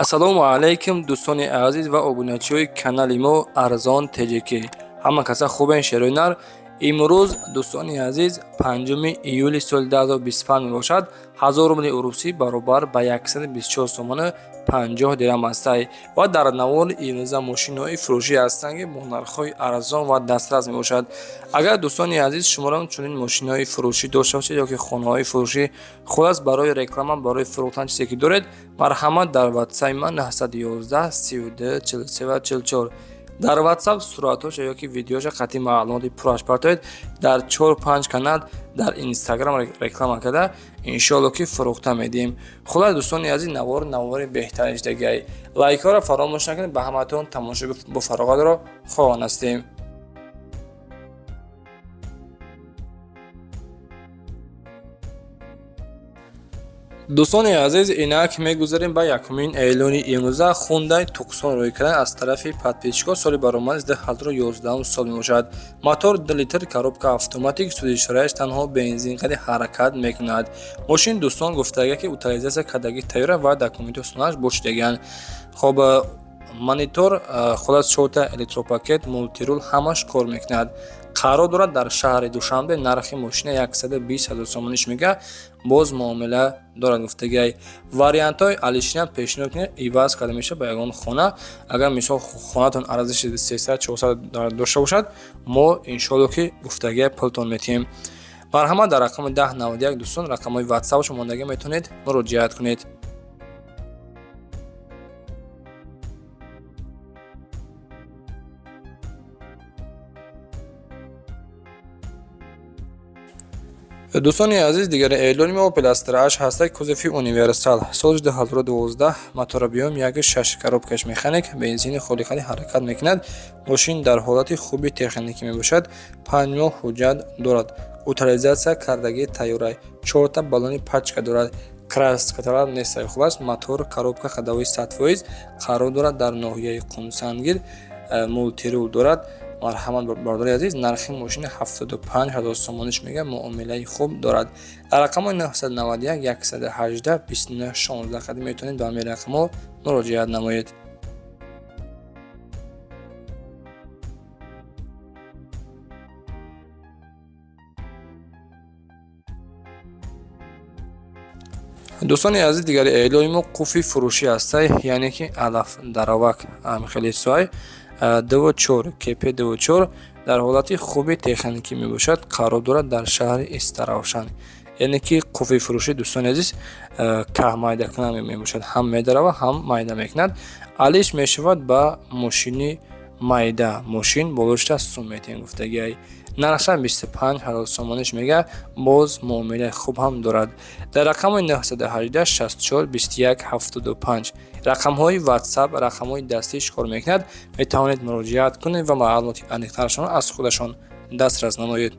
Ассалому алайкум дӯстони азиз ва обуначиҳои канали мо Арзон Теҷикӣ. Ҳама каса хубен шероинар. Имрӯз дӯстони азиз 5 июли соли 2025 мебошад. 1000 рубли урусӣ баробар ба 124 сомону 50 дирҳам ҳастад ва дар навори имрӯза мошинҳои фурӯшӣ ҳастанд ки бо нархҳои арзон ва дастрас мебошад. Агар дӯстони азиз шуморо чунин мошинҳои фурӯшӣ дошта бошед ё ки хонаҳои фурӯшӣ хулас барои реклама, барои фурӯхтан чизе ки доред, марҳамат дар WhatsApp ман 911 32 43 44. Дар WhatsApp суратҳоша ё ки видеоша қатъи маълумоти пураш партоед. Дар 4-5 канал дар Instagram реклама карда иншоалло ки фурӯхта медиҳем. Хулас дӯстони азиз навори беҳтарин шудагиай. Лайкҳоро фаромӯш накунед. Ба ҳаматон тамошои бо фароғатро хоҳон ҳастем. дӯстони азиз, инак мегузарем ба якумин эълони имрӯза. хундай туксон рӯй кардан аз тарафи подписчикҳо соли баромад 2011 сол мебошад. мотор 2 литр, коробка автоматик, суди шораиш танҳо бензин қади ҳаракат мекунад. мошин дӯстон гуфтааги ки утилизатсия кардаги тайёра ва документи усунааш бошидагиан. хоб монитор, хулас 4 электропакет, мултирул ҳамаш кор мекунад. қарор дорад дар шаҳри Душанбе. нархи мошина 120 000 сомониш мега. боз муомила дорад гуфтагиай. вариантҳои алишина пешниҳод кунед иваз карда мешавад ба ягон хона. агар мисол хонатон арзиши 300-400 дошта бошад, мо иншоалло ки гуфтагиай пултон метиҳем. марҳамат дар рақами 1091 дӯстон рақамҳои WhatsApp-шо мондагӣ метавонед муроҷиат кунед. дӯстони азиз, дигари эълони мо Opel Astra H ҳастад. кузофи универсал, соли 2012, моторобиём 1.6 коробкаш механик, бензини холиқади ҳаракат мекунад. мошин дар ҳолати хуби техникӣ мебошад. 5 моҳ ҳуҷҷат дорад. утилизатсия кардагии тайёра, 4 баллони пачка дорад. краскаталар нест. хулас мотор, коробка ходовой 100%. қарор дорад дар ноҳияи Қумсангир. мултирул дорад. марҳамат бардори азиз, нархи мошина 75 000 сомониш мега. муомилаи хуб дорад. дар рақамҳои 991 118 29 16 қади метавонед ба ҳамин рақамҳо муроҷиат намоед. дӯстони азиз, дигари эълони мо қуфи фурӯшӣ ҳастад, яъне ки алаф даровак хеле сой 24 кп 24 дар ҳолати хуби техникӣ мебошад. қарор дорад дар шаҳри Истаравшан. яъне ки қуфи фурӯшӣ дӯстони азиз каҳ майда кунанд мебошад. ҳам медарава, ҳам майда мекунад. алиш мешавад ба мошини майда. мошин болошта сум метиҳем гуфтагиай. нархша 25 000 сомониш мега. боз муомилаи хуб ҳам дорад. дар рақамҳои 918 64 21 75 рақамҳои WhatsApp, рақамҳои дастиш кор мекунад. метавонед муроҷиат кунед ва маълумоти аниқтарашонро аз худашон дастрас намоед.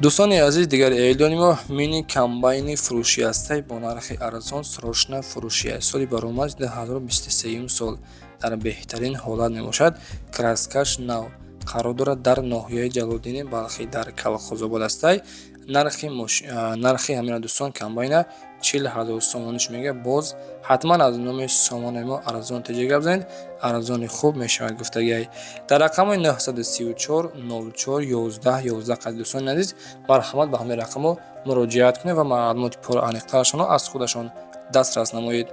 дӯстони азиз, дигари эълони мо мини комбайни фурӯшӣ ҳастад бо нархи арзон. срочна фурӯшӣ соли баромад 2023 сол дар беҳтарин ҳолат мебошад. краскаш нав, қарор дорад дар ноҳияи Ҷалолиддини Балхӣ дар Калхозобод ҳастад. нархи ҳамина дӯстон комбайна 40 000 сомониш мега. боз ҳатман аз номи сомонаи мо Арзон Теҷика бизанед. арзони хуб мешавад гуфтагиай. дар рақамҳои 934 04 11 11 қади дӯстони азиз, марҳамат ба ҳамин рақамҳо муроҷиат кунед ва маълумоти пураниқтарашонро аз худашон дастрас намоед.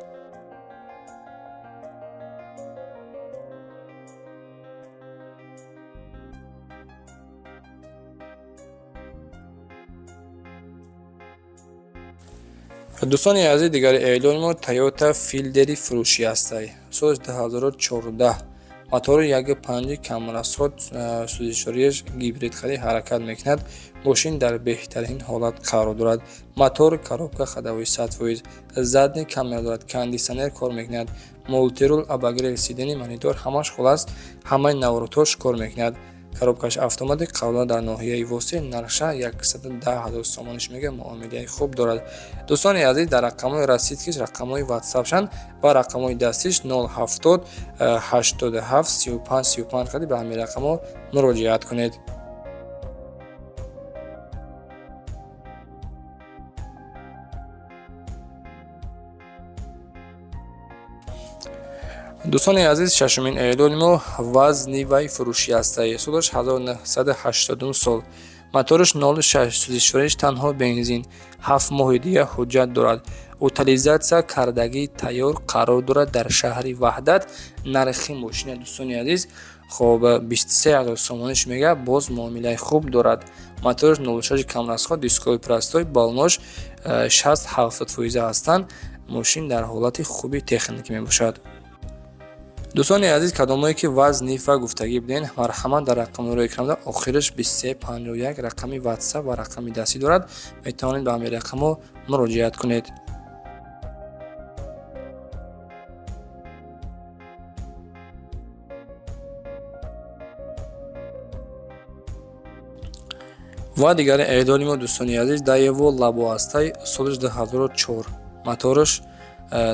дӯстони азиз, дигари эълони мо Toyota Fielder фурӯшӣ ҳастад. соли 2014, мотори 1.5 камрасход, судишорияш гибрид қади ҳаракат мекунад. мошин дар беҳтарин ҳолат қарор дорад. мотор, коробка ходовой 100%. задни камера дорад. кондисионер кор мекунад. мултирул, обогрев сидени, монитор ҳамаш хулас ҳамаи навротош кор мекунад. коробкаш автоматик қабла дар ноҳияи восеъ нарша 110,000 сомониш мега муомилаи хуб дорад. дӯстони азиз, дар рақамҳои расидкиш рақамҳои ватсапшанд ва рақамҳои дастиш 070 87 35 35 қади ба ҳамин рақамҳо муроҷиат кунед. дӯстони азиз, шашумин эълони мо вазни вай фурӯшӣ ҳастаи солаш 1980 сол. моториш 06 сӯзишвориш танҳо бензин 7 моҳи дига ҳуҷҷат дорад. утилизатсия кардагии тайёр қарор дорад дар шаҳри ваҳдат. нархи мошина дӯстони азиз хоб 23000 сомониш мега боз муомилаи хуб дорад. моториш 06 камрасхо дискои простой балнош 60-70% ҳастанд. мошин дар ҳолати хуби техникӣ мебошад. дӯстони азиз, кадомое ки вазни ва гуфтагӣ бидем марҳамат дар рақамҳои экранда охираш 2351 рақами ватсап ва рақами дастӣ дорад. метавонед ба ҳамин рақамҳо муроҷиат кунед. ва дигари эълони мо дӯстони азиз Daewoo Labo ҳастай соли 2004. моториш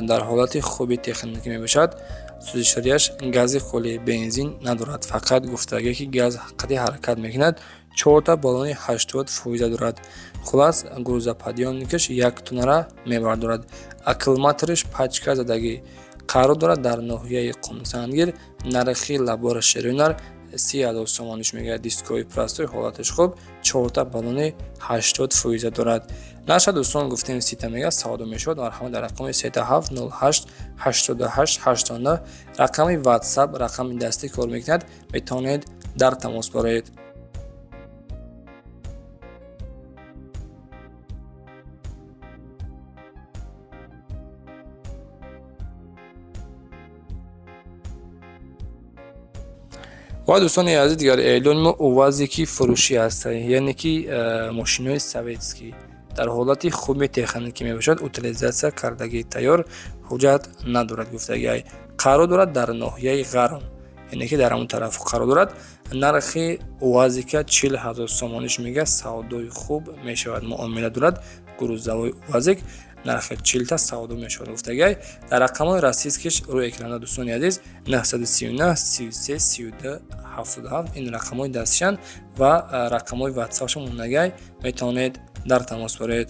дар ҳолати хуби техникӣ мебошад. сӯзишворияш гази холии бензин надорад, фақат гуфтагие ки газ қади ҳаракат мекунад. 4 баллони 80% дорад. хулас грузоподъёмникаш 1 тоннара мебардорад. аккумуляториш пачка задагӣ қарор дорад дар ноҳияи Қумсангир. нархи лабора шерӯнар 30,000 сомониш мега. дискои простой ҳолатиш хуб 4 баллони 80% дорад. наша дӯстон гуфтем 30 мега савдо мешавад. марҳамат дар рақами 3708 88 89 рақами ватсап, рақами дастӣ кор мекунад. метавонед дар тамос бороед. ва дӯстони азиз, дигар эълони мо увазики фурӯшӣ ҳастаи, яъне ки мошинои советскӣ дар ҳолати хуби техникӣ мебошад. утилизатсия кардагии тайёр ҳуҷҷат надорад. гуфтагиай қарор дорад дар ноҳияи ғарм, яъне ки дар ҳамон тараф қарор дорад. нархи увазика 40,000 сомониш мега савдои хуб мешавад. муомила дорад. грузовой увазик нархи 40 савдо мешавад. гуфтагиай дар рақамҳои расидкиш рӯи экрана дӯстони азиз 939 33 32 77 ин рақамҳои дастишанд ва рақамҳои ватсапшон монагай метавонед дар тамос бороед.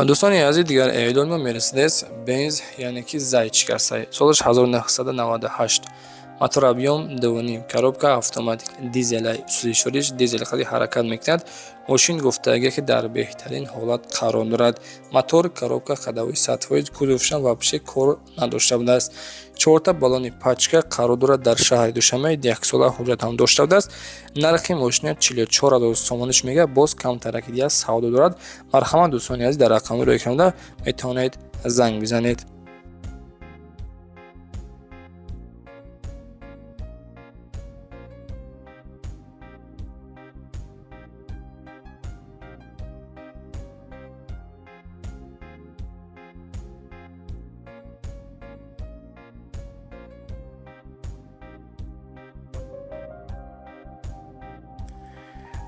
дӯстони азиз, дигар эълони мо Mercedes Benz яъне ки зайчик ҳастаи солаш 1998. мотор объём 2.5, коробка автоматик, дизелай, сӯзишвориш дизел қади ҳаракат мекунад. мошин гуфтагие ки дар беҳтарин ҳолат қарор дорад. мотор, коробка, ходовой сатҳои кузовшон вобше кор надошта будааст. 4 баллони пачка қарор дорад дар шаҳри Душанбе 1 сола ҳуҷҷат ҳам дошта будааст. нархи мошина 44,000 сомониш мега боз камтараки дига савдо дорад. марҳамат дӯстони азиз, дар рақамҳои рӯи экрана метавонед занг бизанед.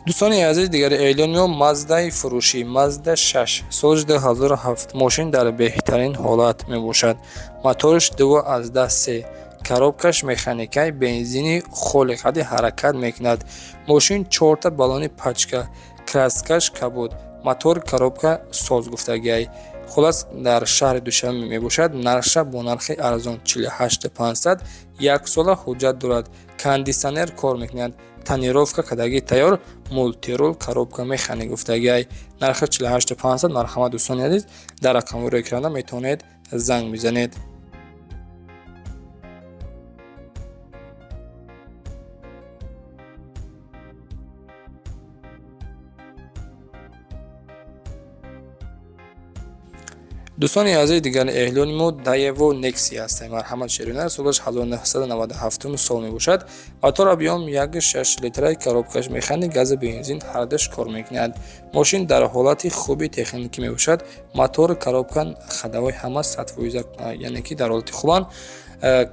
дӯстони азиз, дигари эълони мо Mazda-и фурӯшӣ Mazda 6 соли 2007. мошин дар беҳтарин ҳолат мебошад. моториш 2.3, коробкаш механикаи бензини холе қади ҳаракат мекунад. мошин 4 баллони пачка, краскаш кабуд, мотор, коробка соз гуфтагиай. хулас дар шаҳри Душанбе мебошад. нарша бо нархи арзон 48500 1 сола ҳуҷҷат дорад. кондисионер кор мекунад. тонировка кардагии тайёр, мултирол, коробка механик гуфтагиай. нархи 48500. марҳамат дӯстони азиз, дар рақамҳои рӯи экрана метавонед занг бизанед. дӯстони азизи дигар эълони мо Daewoo Nexi ҳастем. Марҳамат Шеринар солаш 1997 сол мебошад. Мотор объём 1.6 литраи коробкааш механик гази бензин ҳардаш кор мекунад. Мошин дар ҳолати хуби техникӣ мебошад. Мотор коробка хадавои ҳама 100%, яъне ки дар ҳолати хубанд.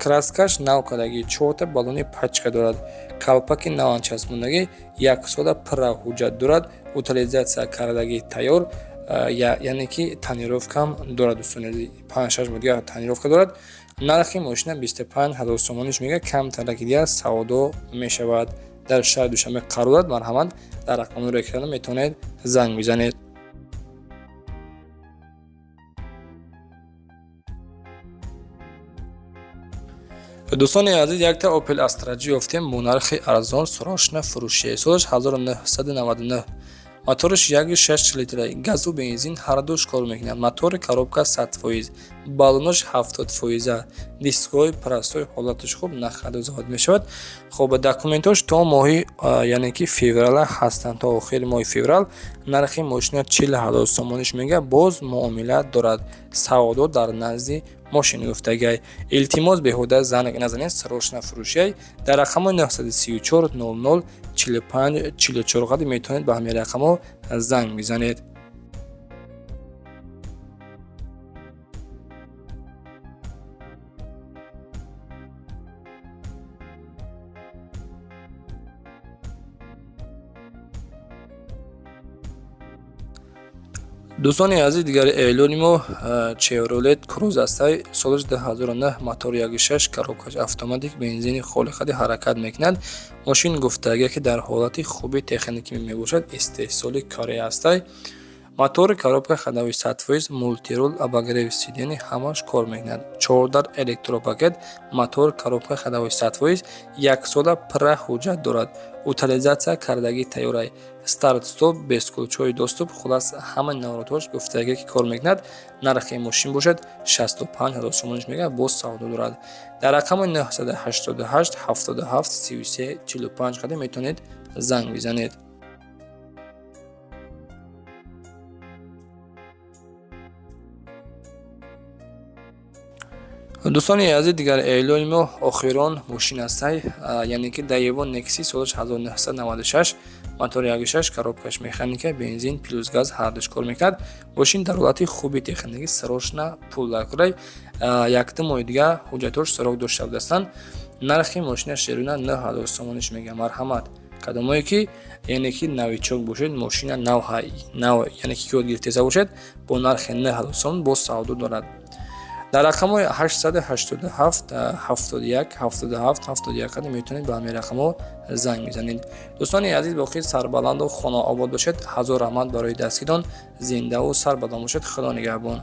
Краскаш нав кардагӣ, 4 та баллони пачка дорад. Калпаки наван часпондагӣ, 1 сола пурра ҳуҷҷат дорад. Утилизатсия кардагӣ тайёр, яъне ки тонировкам дорад. Дӯстони 5-6 бор дигар тонировка дорад. Нархи мошина 25,000 сомониш мега, камтараки дигар савдо мешавад. Дар шаҳри Душанбе қарор дорад. Марҳамат, дар рақамҳои экрана метавонед занг бизанед. дӯстони азиз, якта Opel Astra G ёфтем бо нархи арзон, сарошна фурӯшӣ. Солаш 1999. Моториш 1.6 литраи, газу бензин ҳардуш кор мекунад. Мотори коробка 100%, баллонаш 70%, дискҳои парастҳои ҳолаташ хуб, нахадозавод мешавад. Хоб документош то моҳи яъне ки феврала ҳастанд, то охири моҳи феврал. Нархи мошина 40,000 сомониш мега, боз муомила дорад. Савдо дар назди мошини гуфтагай. Илтимос беҳуда занг назанед, сарошна фурӯшиай. Дар рақамҳои 934 00 45 44 метавонед ба ҳамин рақамҳо занг бизанед. дӯстони азиз, дигари эълони мо Chevrolet Cruze астай. Солаш 2009, мотор 1.6, коробкаш автоматик, бензини холиқади ҳаракат мекунад. Мошин гуфтага ки дар ҳолати хуби техникӣ мебошад, истеҳсоли Корея астай. Мотори коробка хадавои 100%, мултирул, обогрев сидени ҳамаш кор мекунад. 4 дар электропакет. Мотор коробка хадавои 100%, 1 сола пурра ҳуҷҷат дорад. Утилизатсия кардагӣ тайёрай. Старт стоп, бескулчаҳои доступ, хулас ҳама навратҳош гуфтага ки кор мекунад. Нархи мошин бошад 65,000 сомониш мега, боз савдо дорад. Дар рақами 988 77 33 45 метавонед занг бизанед. дӯстони азиз, дигар эълони мо охирон мошин астай, яъне ки Daewoo Nexi солаш 1996, мотори 1.6, коробкаш механика, бензин плюс газ ҳардуш кор мекунад. Мошин дар ҳолати хуби техникӣ, сарошна пул дар кӯрай. Якта моҳи дигар ҳуҷҷатош сарох дошта будастанд. Нархи мошина шерина 9,000 сомониш мега. Марҳамат, қадамое ки яъне ки новичок бошед, мошина нав яъне ки ёд гирифтеса бошед, бо нархи 9,000 сомон бо савдо дорад. Дар рақамҳои 887 71 77 71 метавонед ба ҳамин рақамҳо занг бизанед. дӯстони азиз, боқӣ сарбаланду хонаобод бошед. ҳазор раҳмат барои дастгирон. Зиндаву сарбаланд бошед. Худо нигаҳбон.